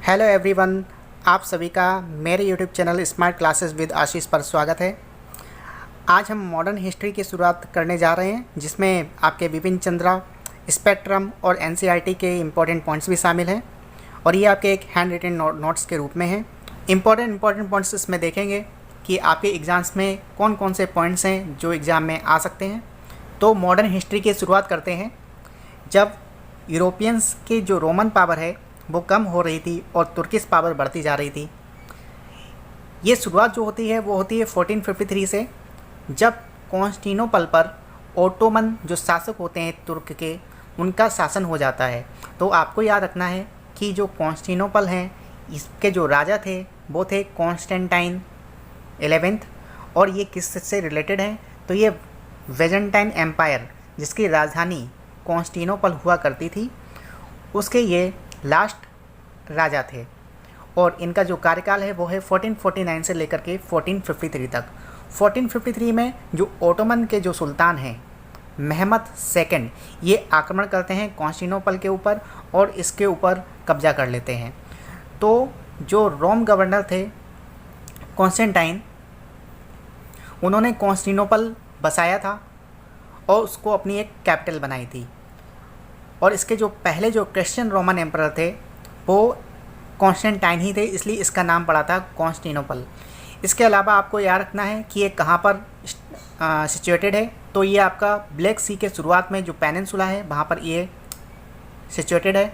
Hello everyone, आप सभी का मेरे YouTube channel smart classes with Ashish पर स्वागत है। आज हम मॉडर्न हिस्ट्री की शुरुआत करने जा रहे हैं, जिसमें आपके बिपिन चंद्रा, स्पेक्ट्रम और एनसीईआरटी के इम्पोर्टेंट पॉइंट्स भी शामिल हैं और ये आपके एक हैंड रिटन नोट्स के रूप में हैं। इम्पोर्टेंट पॉइंट्स इसमें देखेंगे कि आपके एग्ज़ाम्स में कौन कौन से पॉइंट्स हैं जो एग्ज़ाम में आ सकते हैं। तो मॉडर्न हिस्ट्री की शुरुआत करते हैं। जब यूरोपियंस की जो रोमन पावर है वो कम हो रही थी और तुर्किश पावर बढ़ती जा रही थी। ये शुरुआत जो होती है वो होती है 1453 से, जब कॉन्स्टेंटिनोपल पर ओटोमन जो शासक होते हैं तुर्क के, उनका शासन हो जाता है। तो आपको याद रखना है कि जो कॉन्स्टेंटिनोपल हैं, इसके जो राजा थे वो थे कॉन्स्टेंटाइन 11th, और ये किससे रिलेटेड हैं? तो ये वेजेंटाइन एम्पायर, जिसकी राजधानी कॉन्स्टेंटिनोपल हुआ करती थी, उसके ये लास्ट राजा थे और इनका जो कार्यकाल है वो है 1449 से लेकर के 1453 तक। 1453 में जो ओटोमन के जो सुल्तान हैं महमद सेकंड, ये आक्रमण करते हैं कॉन्स्टेंटिनोपल के ऊपर और इसके ऊपर कब्जा कर लेते हैं। तो जो रोम गवर्नर थे कॉन्स्टेंटाइन, उन्होंने कॉन्स्टेंटिनोपल बसाया था और उसको अपनी एक कैपिटल बनाई थी। और इसके जो पहले जो क्रिश्चियन रोमन एम्परर थे वो कॉन्स्टेंटाइन ही थे, इसलिए इसका नाम पड़ा था कॉन्स्टेंटिनोपल। इसके अलावा आपको याद रखना है कि ये कहाँ पर सिचुएटेड है। तो ये आपका ब्लैक सी के शुरुआत में जो पेनिनसुला है वहाँ पर ये सिचुएटेड है।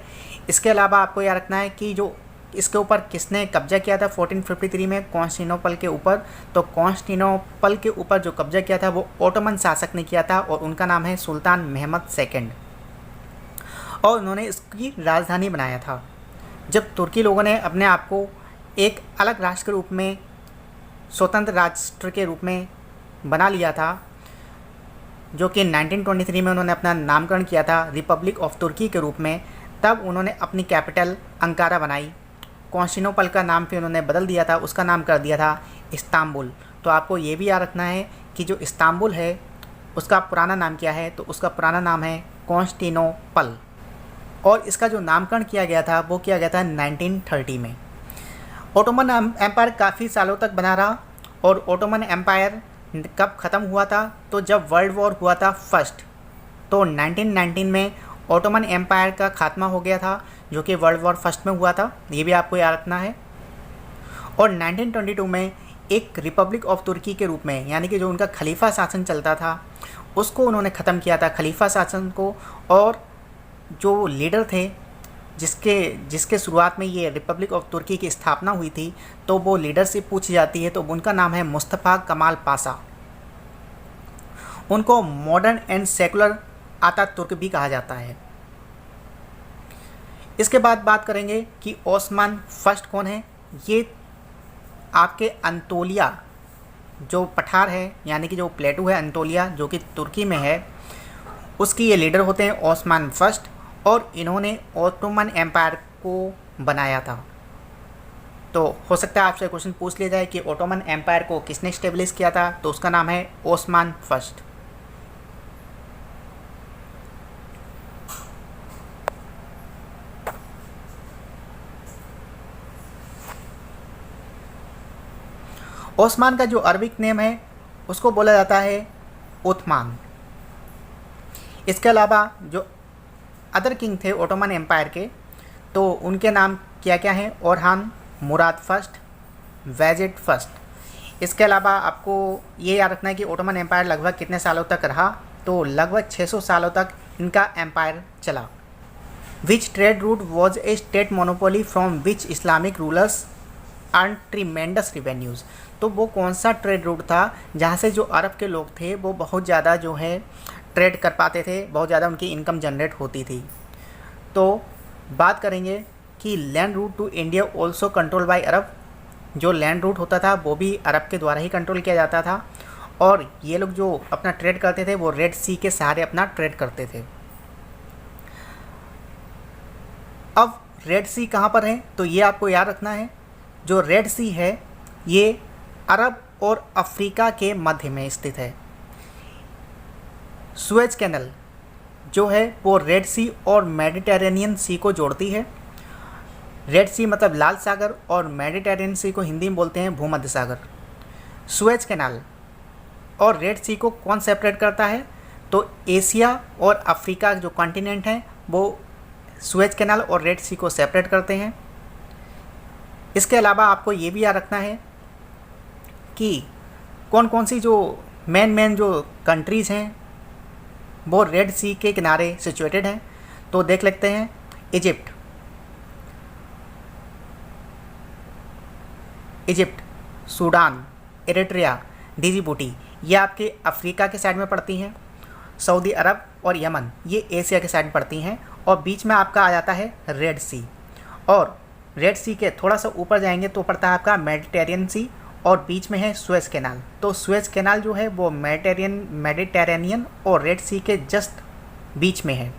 इसके अलावा आपको याद रखना है कि जो इसके ऊपर किसने कब्जा किया था 1453 में कॉन्स्टेंटिनोपल के ऊपर, तो कॉन्स्टेंटिनोपल के ऊपर जो कब्जा किया था वो ओटोमन शासक ने किया था और उनका नाम है सुल्तान महमद सेकंड, और उन्होंने इसकी राजधानी बनाया था। जब तुर्की लोगों ने अपने आप को एक अलग राष्ट्र के रूप में, स्वतंत्र राष्ट्र के रूप में बना लिया था, जो कि 1923 में उन्होंने अपना नामकरण किया था रिपब्लिक ऑफ तुर्की के रूप में, तब उन्होंने अपनी कैपिटल अंकारा बनाई। कॉन्स्टेंटिनोपल का नाम फिर उन्होंने बदल दिया था, उसका नाम कर दिया था इस्तांबुल। तो आपको ये भी याद रखना है कि जो इस्तांबुल है उसका पुराना नाम क्या है? तो उसका पुराना नाम है कॉन्स्टेंटिनोपल, और इसका जो नामकरण किया गया था वो किया गया था 1930 में। ओटोमन एम्पायर काफ़ी सालों तक बना रहा, और ओटोमन एम्पायर कब ख़त्म हुआ था? तो जब वर्ल्ड वॉर हुआ था फर्स्ट, तो 1919 में ओटोमन एम्पायर का खात्मा हो गया था, जो कि वर्ल्ड वॉर फर्स्ट में हुआ था, ये भी आपको याद रखना है। और 1922 में एक रिपब्लिक ऑफ तुर्की के रूप में, यानी कि जो उनका खलीफा शासन चलता था उसको उन्होंने ख़त्म किया था, खलीफा शासन को। और जो लीडर थे जिसके शुरुआत में ये रिपब्लिक ऑफ तुर्की की स्थापना हुई थी, तो वो लीडर से पूछी जाती है, तो उनका नाम है मुस्तफ़ा कमाल पाशा। उनको मॉडर्न एंड सेकुलर आतातुर्क भी कहा जाता है। इसके बाद बात करेंगे कि ओस्मान फर्स्ट कौन है। ये आपके अंतोलिया जो पठार है, यानी कि जो प्लेटू है अंतोलिया, जो कि तुर्की में है, उसकी ये लीडर होते हैं ओस्मान फर्स्ट, और इन्होंने ओटोमन एम्पायर को बनाया था। तो हो सकता है आपसे क्वेश्चन पूछ लिया जाए कि ओटोमन एम्पायर को किसने स्टेब्लिश किया था? तो उसका नाम है ओस्मान फर्स्ट। ओस्मान का जो अरबिक नेम है उसको बोला जाता है उस्मान। इसके अलावा जो अदर किंग थे ओटोमन एम्पायर के, तो उनके नाम क्या क्या हैं? ओरहान, मुराद फर्स्ट, वैजिद फर्स्ट। इसके अलावा आपको ये याद रखना है कि ओटोमन एम्पायर लगभग कितने सालों तक रहा? तो लगभग 600 सालों तक इनका एम्पायर चला। Which trade route was a state monopoly from which Islamic rulers earn tremendous revenues. तो वो कौन सा ट्रेड रूट था जहाँ से जो अरब के लोग थे वो बहुत ज़्यादा जो है ट्रेड कर पाते थे, बहुत ज़्यादा उनकी इनकम जनरेट होती थी। तो बात करेंगे कि land route to India also control by Arab. जो लैंड रूट होता था वो भी अरब के द्वारा ही कंट्रोल किया जाता था, और ये लोग जो अपना ट्रेड करते थे वो रेड सी के सहारे अपना ट्रेड करते थे। अब रेड सी कहाँ पर है? तो ये आपको याद रखना है, जो रेड सी है ये अरब और अफ्रीका के मध्य में स्थित है। सुएज कैनल जो है वो रेड सी और मेडिटेरेनियन सी को जोड़ती है। रेड सी मतलब लाल सागर और मेडिटेरियन सी को हिंदी में बोलते हैं भूमध्य सागर। सुएज कैनाल और रेड सी को कौन सेपरेट करता है? तो एशिया और अफ्रीका जो कॉन्टिनेंट हैं वो सुएज कैनाल और रेड सी को सेपरेट करते हैं। इसके अलावा आपको ये भी याद रखना है कि कौन कौन सी जो मेन जो कंट्रीज़ हैं वो रेड सी के किनारे सिचुएटेड हैं। तो देख लेते हैं। इजिप्ट, सूडान, एरिट्रिया, डिजिबूटी ये आपके अफ्रीका के साइड में पड़ती हैं। सऊदी अरब और यमन ये एशिया के साइड में पड़ती हैं। और बीच में आपका आ जाता है रेड सी। और रेड सी के थोड़ा सा ऊपर जाएंगे तो पड़ता है आपका मेडिटेरियन सी और बीच में है सुएज कैनाल। तो सुएज कैनाल जो है वो मेडिटेरेनियन और रेड सी के जस्ट बीच में है।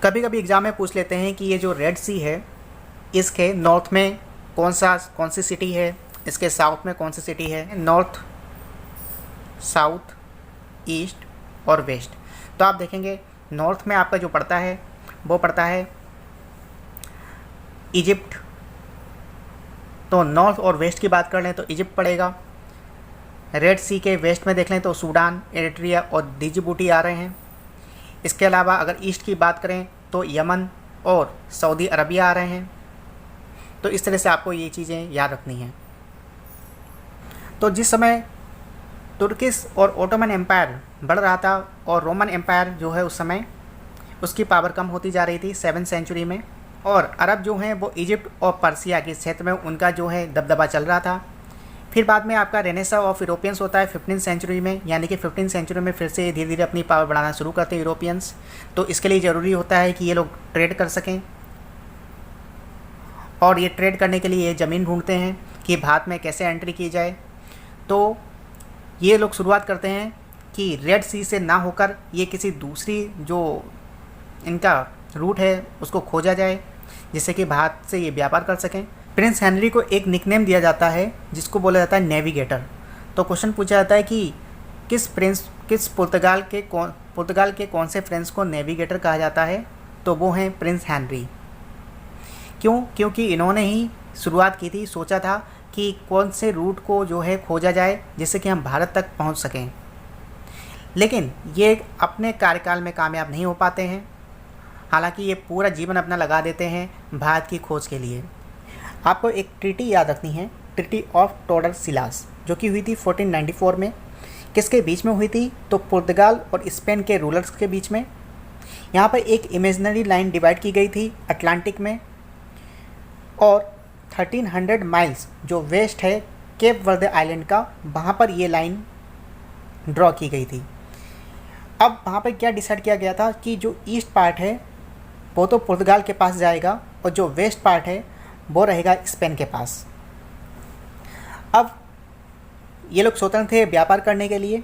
कभी कभी एग्ज़ाम में पूछ लेते हैं कि ये जो रेड सी है इसके नॉर्थ में कौन सी सिटी है, इसके साउथ में कौन सी सिटी है। नॉर्थ, साउथ, ईस्ट और वेस्ट। तो आप देखेंगे नॉर्थ में आपका जो पड़ता है वो पड़ता है इजिप्ट। तो नॉर्थ और वेस्ट की बात कर लें तो इजिप्ट पड़ेगा। रेड सी के वेस्ट में देख लें तो सूडान, एरिट्रिया और डिजिबूटी आ रहे हैं। इसके अलावा अगर ईस्ट की बात करें तो यमन और सऊदी अरबिया आ रहे हैं। तो इस तरह से आपको ये चीज़ें याद रखनी हैं। तो जिस समय तुर्किश और ओटोमन एम्पायर बढ़ रहा था और रोमन एम्पायर जो है उस समय उसकी पावर कम होती जा रही थी 7वीं सेंचुरी में, और अरब जो हैं वो इजिप्ट और पर्सिया के क्षेत्र में उनका जो है दबदबा चल रहा था। फिर बाद में आपका रेनेसा ऑफ यूरोपियंस होता है 15वीं सेंचुरी में, यानी कि 15वीं सेंचुरी में फिर से धीरे धीरे अपनी पावर बढ़ाना शुरू करते हैं यूरोपियंस। तो इसके लिए ज़रूरी होता है कि ये लोग ट्रेड कर सकें, और ये ट्रेड करने के लिए ये ज़मीन ढूंढते हैं कि भारत में कैसे एंट्री की जाए। तो ये लोग शुरुआत करते हैं कि रेड सी से ना होकर ये किसी दूसरी जो इनका रूट है उसको खोजा जाए जिससे कि भारत से ये व्यापार कर सकें। प्रिंस हेनरी को एक निकनेम दिया जाता है जिसको बोला जाता है नेविगेटर। तो क्वेश्चन पूछा जाता है कि किस पुर्तगाल के कौन से प्रिंस को नेविगेटर कहा जाता है? तो वो हैं प्रिंस हेनरी। क्यों? क्योंकि इन्होंने ही शुरुआत की थी, सोचा था कि कौन से रूट को जो है खोजा जाए जिससे कि हम भारत तक पहुंच सकें। लेकिन ये अपने कार्यकाल में कामयाब नहीं हो पाते हैं, हालांकि ये पूरा जीवन अपना लगा देते हैं भारत की खोज के लिए। आपको एक ट्रीटी याद रखनी है, ट्रीटी ऑफ टोर्डेसिलास, जो कि हुई थी 1494 में। किसके बीच में हुई थी? तो पुर्तगाल और स्पेन के रूलर्स के बीच में। यहाँ पर एक इमेजिनरी लाइन डिवाइड की गई थी अटलांटिक में, और 1300 माइल्स जो वेस्ट है केप वर्दे आइलैंड का, वहाँ पर ये लाइन ड्रॉ की गई थी। अब वहाँ पर क्या डिसाइड किया गया था कि जो ईस्ट पार्ट है वो तो पुर्तगाल के पास जाएगा और जो वेस्ट पार्ट है वो रहेगा स्पेन के पास। अब ये लोग स्वतंत्र थे व्यापार करने के लिए।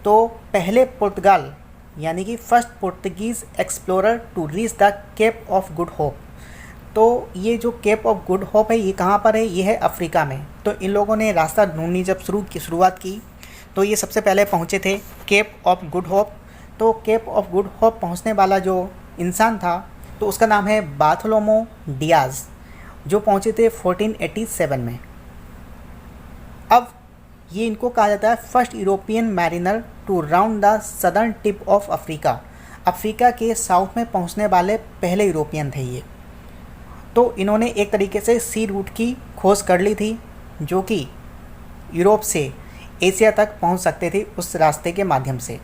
तो पहले पुर्तगाल यानी कि first Portuguese explorer to reach the Cape of Good Hope. तो ये जो केप ऑफ गुड होप है ये कहाँ पर है? ये है अफ्रीका में। तो इन लोगों ने रास्ता ढूंढनी जब शुरुआत की तो ये सबसे पहले पहुँचे थे केप ऑफ गुड होप। तो केप ऑफ गुड होप पहुँचने वाला जो इंसान था तो उसका नाम है बार्थोलोमो डियाज, जो पहुँचे थे 1487 में। अब ये इनको कहा जाता है first European mariner to round the southern tip of Africa. Africa के साउथ में पहुँचने वाले पहले यूरोपियन थे ये। तो इन्होंने एक तरीके से सी रूट की खोज कर ली थी जो कि यूरोप से एशिया तक पहुंच सकते थे उस रास्ते के माध्यम से।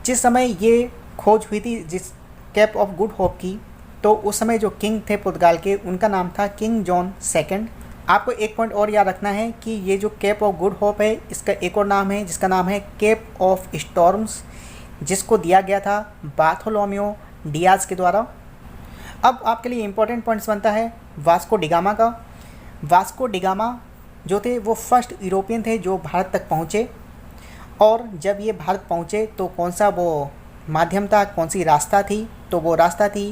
जिस समय ये खोज हुई थी जिस केप ऑफ गुड होप की, तो उस समय जो किंग थे पुर्तगाल के उनका नाम था किंग जॉन सेकंड। आपको एक पॉइंट और याद रखना है कि ये जो केप ऑफ गुड होप है इसका एक और नाम है जिसका नाम है केप ऑफ स्टॉर्म्स, जिसको दिया गया था बार्थोलोमेओ डियाज के द्वारा। अब आपके लिए इम्पोर्टेंट पॉइंट्स बनता है वास्को डिगामा का। वास्को डिगामा जो थे वो फर्स्ट यूरोपियन थे जो भारत तक पहुँचे, और जब ये भारत पहुँचे तो कौन सा वो माध्यम था, कौन सी रास्ता थी? तो वो रास्ता थी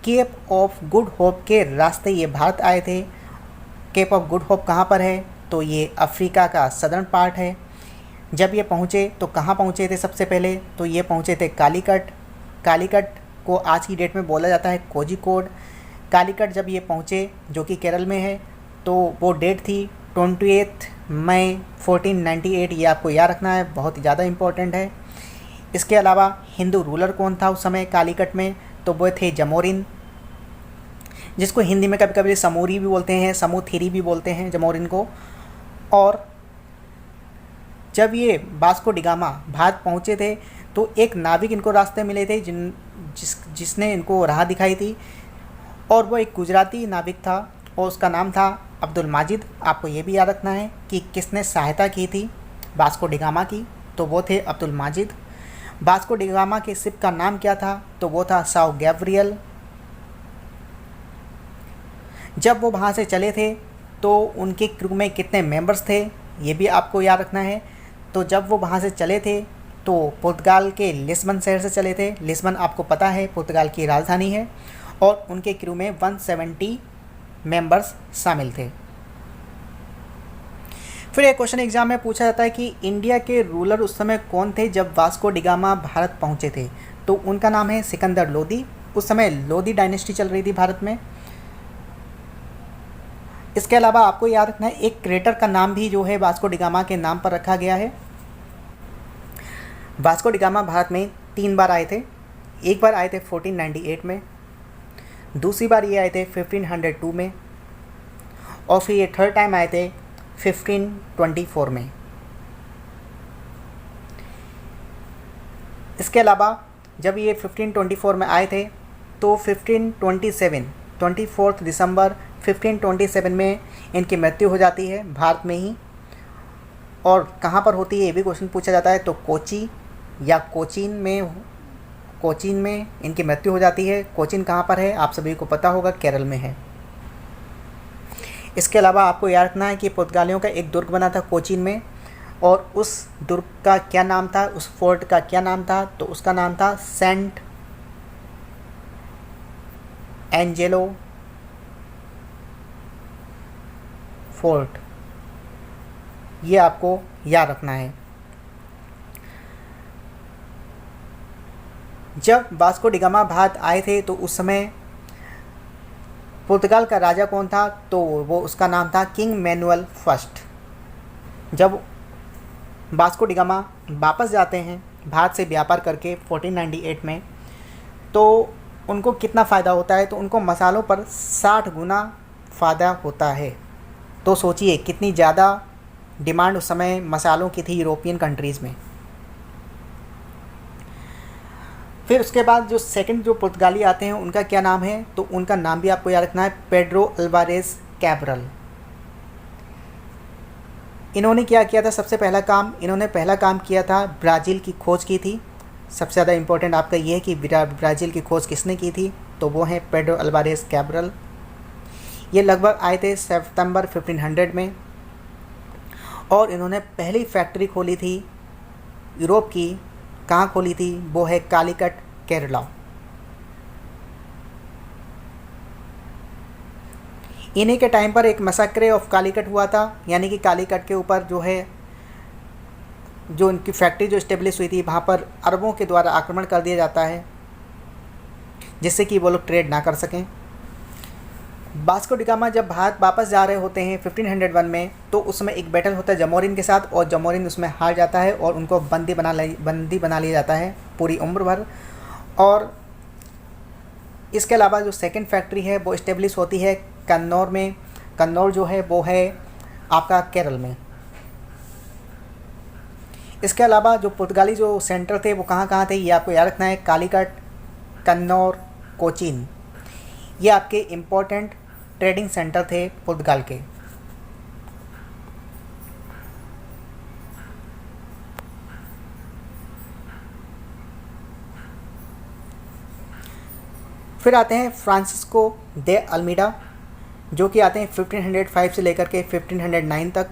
केप ऑफ गुड होप के रास्ते ये भारत आए थे। केप ऑफ गुड होप कहाँ पर है? तो ये अफ्रीका का सदर्न पार्ट है। जब ये पहुँचे तो कहाँ पहुँचे थे सबसे पहले? तो ये पहुँचे थे कालीकट। कालीकट को आज की डेट में बोला जाता है कोझिकोड। कालीकट जब ये पहुँचे जो कि केरल में है, तो वो डेट थी 28 मई 1498। ये आपको याद रखना है, बहुत ही ज़्यादा इम्पोर्टेंट है। इसके अलावा हिंदू रूलर कौन था उस समय कालीकट में, तो वो थे जमोरिन, जिसको हिंदी में कभी कभी समूरी भी बोलते हैं, समूथिरी भी बोलते हैं जमोरिन को। और जब ये वास्को डी गामा भारत पहुँचे थे तो एक नाविक इनको रास्ते मिले थे जिसने इनको राह दिखाई थी, और वो एक गुजराती नाविक था और उसका नाम था अब्दुल माजिद। आपको ये भी याद रखना है कि किसने सहायता की थी वास्को डी गामा की, तो वो थे Abdul Majid. Vasco D gamma के शिप का नाम क्या था, तो वो था साओ गैब्रियल। जब वो वहाँ से चले थे तो उनके क्रू में कितने मेंबर्स थे, ये भी आपको याद रखना है। तो जब वो वहाँ से चले थे तो पुर्तगाल के लिस्बन शहर से चले थे। लिस्बन आपको पता है पुर्तगाल की राजधानी है, और उनके क्रू में 170 मेंबर्स शामिल थे। फिर एक क्वेश्चन एग्जाम में पूछा जाता है कि इंडिया के रूलर उस समय कौन थे जब वास्को डी गामा भारत पहुँचे थे, तो उनका नाम है सिकंदर लोदी। उस समय लोदी डायनेस्टी चल रही थी भारत में। इसके अलावा आपको याद रखना है एक क्रेटर का नाम भी जो है वास्को डी गामा के नाम पर रखा गया है। वास्को डी गामा भारत में 3 बार आए थे। एक बार आए थे 1498 में, दूसरी बार ये आए थे 1502 में, और फिर ये थर्ड टाइम आए थे 1524 में। इसके अलावा जब ये 1524 में आए थे तो 24 दिसंबर 1527 में इनकी मृत्यु हो जाती है भारत में ही। और कहाँ पर होती है ये भी क्वेश्चन पूछा जाता है, तो कोची या कोचीन में इनकी मृत्यु हो जाती है। कोचीन कहाँ पर है आप सभी को पता होगा, केरल में है। इसके अलावा आपको याद रखना है कि पुर्तगालियों का एक दुर्ग बना था कोचीन में, और उस दुर्ग का क्या नाम था, उस फोर्ट का क्या नाम था, तो उसका नाम था सेंट एंजेलो फोर्ट। ये आपको याद रखना है। जब वास्को डी गामा भारत आए थे तो उस समय पुर्तगाल का राजा कौन था, तो वो उसका नाम था किंग मैनुअल फर्स्ट। जब वास्को डी गामा वापस जाते हैं भारत से व्यापार करके 1498 में, तो उनको कितना फ़ायदा होता है, तो उनको मसालों पर 60 गुना फ़ायदा होता है। तो सोचिए कितनी ज़्यादा डिमांड उस समय मसालों की थी यूरोपियन कंट्रीज़ में। फिर उसके बाद जो सेकंड जो पुर्तगाली आते हैं उनका क्या नाम है, तो उनका नाम भी आपको याद रखना है, पेड्रो अल्वारेज कैब्रल। इन्होंने क्या किया था, सबसे पहला काम इन्होंने पहला काम किया था ब्राज़ील की खोज की थी। सबसे ज़्यादा इम्पोर्टेंट आपका ये है कि ब्राज़ील की खोज किसने की थी, तो वो है पेड्रो अल्वारेज कैब्रल। ये लगभग आए थे सितंबर 1500 में, और इन्होंने पहली फैक्ट्री खोली थी यूरोप की। कहाँ खोली थी, वो है कालीकट केरला। इन्हीं के टाइम पर एक मसाक्रे ऑफ कालीकट हुआ था, यानी कि कालीकट के ऊपर जो है जो इनकी फैक्ट्री जो इस्टेब्लिश हुई थी वहाँ पर अरबों के द्वारा आक्रमण कर दिया जाता है, जिससे कि वो लोग ट्रेड ना कर सकें। वास्को डी गामा जब भारत वापस जा रहे होते हैं 1501 में, तो उस समय एक बैटल होता है जमोरिन के साथ, और जमोरिन उसमें हार जाता है और उनको बंदी बना लिया जाता है पूरी उम्र भर। और इसके अलावा जो सेकंड फैक्ट्री है वो इस्टेब्लिश होती है कन्नौर में। कन्नौर जो है वो है आपका केरल में। इसके अलावा जो पुर्तगाली जो सेंटर थे वो कहाँ थे, ये आपको याद रखना है, कालीकट, कन्नौर, कोचीन। ये आपके इम्पोर्टेंट ट्रेडिंग सेंटर थे पुर्तगाल के। फिर आते हैं फ्रांसिस्को दे अल्मीडा, जो कि आते हैं 1505 से लेकर के 1509 तक।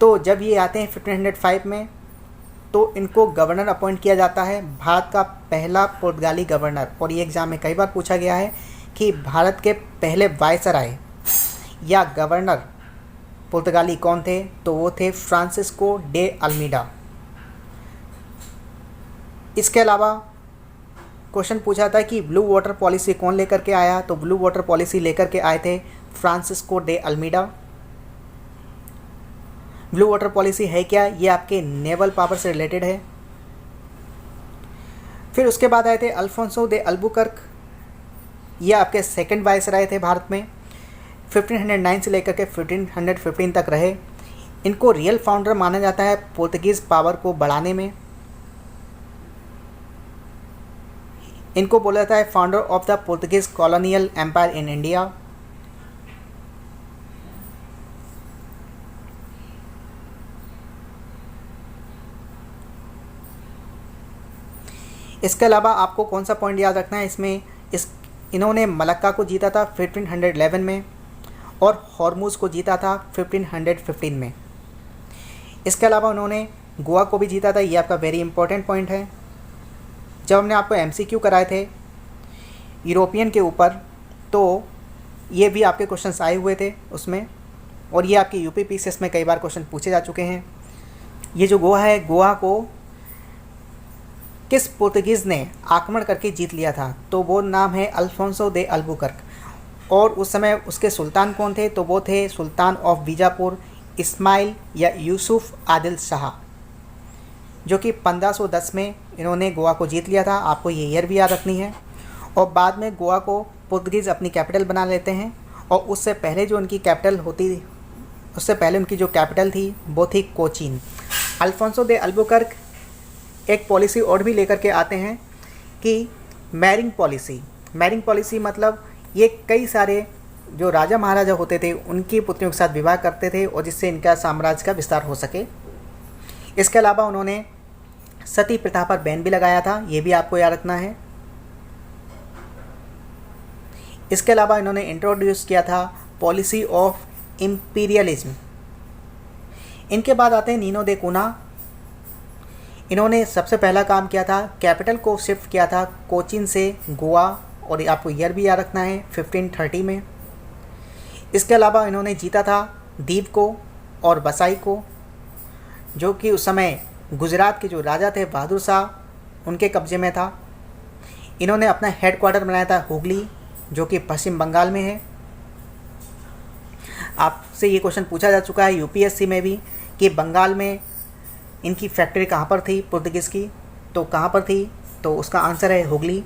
तो जब ये आते हैं 1505 में, तो इनको गवर्नर अपॉइंट किया जाता है, भारत का पहला पुर्तगाली गवर्नर। और ये एग्ज़ाम में कई बार पूछा गया है कि भारत के पहले वायसराय या गवर्नर पुर्तगाली कौन थे, तो वो थे फ्रांसिस्को डे अल्मीडा। इसके अलावा क्वेश्चन पूछा था कि ब्लू वाटर पॉलिसी कौन लेकर के आया, तो ब्लू वाटर पॉलिसी लेकर के आए थे Francisco day Almeida. Blue water policy है क्या, ये आपके नेवल पावर से रिलेटेड है। फिर उसके बाद आए थे अल्फोंसो दे अल्बुकर्क, ये आपके सेकंड वायसराय थे भारत में, 1509 से लेकर के 1515 तक रहे। इनको रियल फाउंडर माना जाता है पोर्तुगीज़ पावर को बढ़ाने में। इनको बोला जाता है founder of the Portuguese colonial empire in India. इसके अलावा आपको कौन सा पॉइंट याद रखना है इसमें, इन्होंने मलक्का को जीता था 1511 में और हॉर्मुज़ को जीता था 1515 में। इसके अलावा उन्होंने गोवा को भी जीता था, ये आपका वेरी इंपॉर्टेंट पॉइंट है। जब हमने आपको MCQ कराए थे यूरोपियन के ऊपर, तो ये भी आपके क्वेश्चंस आए हुए थे उसमें, और ये आपके UPPCS में कई बार क्वेश्चन पूछे जा चुके हैं। ये जो गोवा है, गोवा को किस पुर्तगीज़ ने आक्रमण करके जीत लिया था, तो वो नाम है अल्फोंसो दे अल्बुकर्क। और उस समय उसके सुल्तान कौन थे, तो वो थे सुल्तान ऑफ बीजापुर इस्माइल या यूसुफ आदिल शाह, जो कि 1510 में इन्होंने गोवा को जीत लिया था। आपको ये ईयर भी याद रखनी है। और बाद में गोवा को पुर्तगीज़ अपनी कैपिटल बना लेते हैं, और उससे पहले जो उनकी कैपिटल होती, उससे पहले उनकी जो कैपिटल थी वो थी कोचीन। अल्फोंसो दे अल्बुकर्क एक पॉलिसी और भी लेकर के आते हैं कि मैरिंग पॉलिसी। मैरिंग पॉलिसी मतलब ये कई सारे जो राजा महाराजा होते थे उनकी पुत्रियों के साथ विवाह करते थे, और जिससे इनका साम्राज्य का विस्तार हो सके। इसके अलावा उन्होंने सती प्रथा पर बैन भी लगाया था, ये भी आपको याद रखना है। इसके अलावा इन्होंने इंट्रोड्यूस किया था पॉलिसी ऑफ इम्पीरियलिज्म। इनके बाद आते हैं नीनो दे कुना। इन्होंने सबसे पहला काम किया था, कैपिटल को शिफ्ट किया था कोचीन से गोवा, और आपको ईयर भी याद रखना है 1530 में। इसके अलावा इन्होंने जीता था दीव को और बसाई को, जो कि उस समय गुजरात के जो राजा थे बहादुर शाह उनके कब्जे में था। इन्होंने अपना हेडक्वार्टर बनाया था हुगली, जो कि पश्चिम बंगाल में है। आपसे ये क्वेश्चन पूछा जा चुका है UPSC में भी कि बंगाल में इनकी फैक्ट्री कहाँ पर थी पुर्तगीज़ की, तो कहाँ पर थी, तो उसका आंसर है हुगली।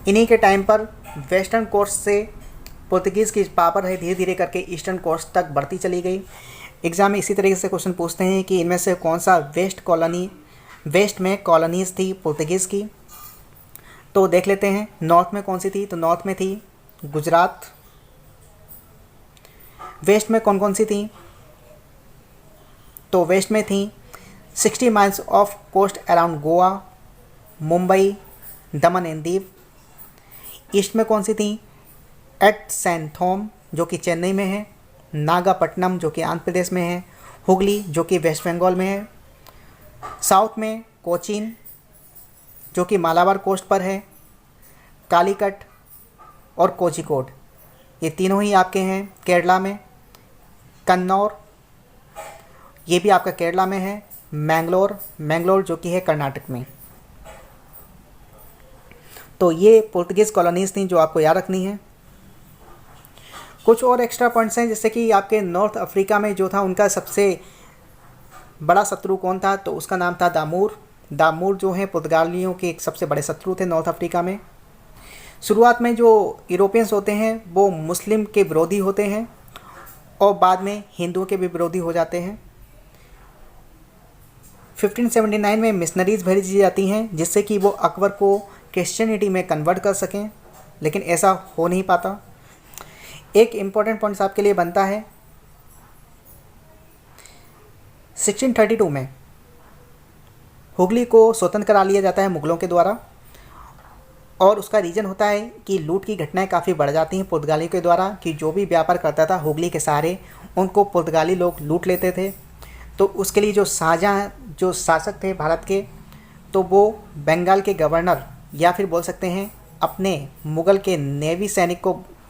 इन्हीं के टाइम पर वेस्टर्न कोस्ट से पुर्तगीज़ की पावर है धीरे धीरे करके ईस्टर्न कोस्ट तक बढ़ती चली गई। एग्ज़ाम में इसी तरीके से क्वेश्चन पूछते हैं कि इनमें से कौन सा वेस्ट में कॉलोनीज़ थी पुर्तगीज़ की, तो देख लेते हैं। नॉर्थ में कौन सी थी, तो नॉर्थ में थी गुजरात। वेस्ट में कौन कौन सी थी, तो वेस्ट में थी 60 miles of coast around Goa, Mumbai, Daman and Diu. East में कौन सी थी, एट सैन थोम जो कि चेन्नई में है, नागापट्टनम जो कि आंध्र प्रदेश में है, हुगली जो कि वेस्ट बंगाल में है। साउथ में कोचीन जो कि मालाबार कोस्ट पर है, कालीकट और कोझिकोड, ये तीनों ही आपके हैं केरला में। कन्नौर ये भी आपका केरला में है। मैंगलोर जो कि है कर्नाटक में। तो ये पुर्तगीज़ कॉलोनीज़ थी जो आपको याद रखनी है। कुछ और एक्स्ट्रा पॉइंट्स हैं, जैसे कि आपके नॉर्थ अफ्रीका में जो था उनका सबसे बड़ा शत्रु कौन था, तो उसका नाम था दामूर। दामूर जो है पुर्तगालियों के एक सबसे बड़े शत्रु थे नॉर्थ अफ्रीका में। शुरुआत में जो यूरोपियंस होते हैं वो मुस्लिम के विरोधी होते हैं और बाद में हिंदुओं के भी विरोधी हो जाते हैं। 1579 में मिशनरीज भेजी जाती हैं जिससे कि वो अकबर को क्रिश्चियनिटी में कन्वर्ट कर सकें, लेकिन ऐसा हो नहीं पाता। एक इम्पॉर्टेंट पॉइंट्स आपके लिए बनता है, 1632 में हुगली को स्वतंत्र करा लिया जाता है मुग़लों के द्वारा, और उसका रीज़न होता है कि लूट की घटनाएं काफ़ी बढ़ जाती हैं पुर्तगालियों के द्वारा, कि जो भी व्यापार करता था हुगली के सहारे उनको पुर्तगाली लोग लूट लेते थे। तो उसके लिए जो शाहजहाँ जो शासक थे भारत के, तो वो बंगाल के गवर्नर या फिर बोल सकते हैं अपने मुग़ल के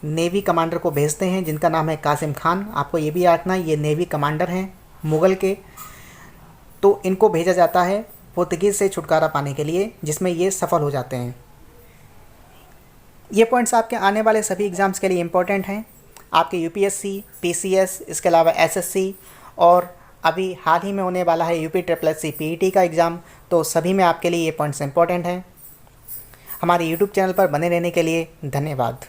नेवी कमांडर को भेजते हैं जिनका नाम है कासिम खान। आपको ये भी याद रखना, ये नेवी कमांडर हैं मुग़ल के। तो इनको भेजा जाता है पुर्तगीज़ से छुटकारा पाने के लिए, जिसमें ये सफल हो जाते हैं। ये पॉइंट्स आपके आने वाले सभी एग्ज़ाम्स के लिए इम्पोर्टेंट हैं। आपके यूपीएससी, पीसीएस, इसके अलावा एसएससी और अभी हाल ही में होने वाला है यूपी SSC पीईटी का एग्ज़ाम, तो सभी में आपके लिए ये पॉइंट्स इम्पोर्टेंट हैं। हमारे यूट्यूब चैनल पर बने रहने के लिए धन्यवाद।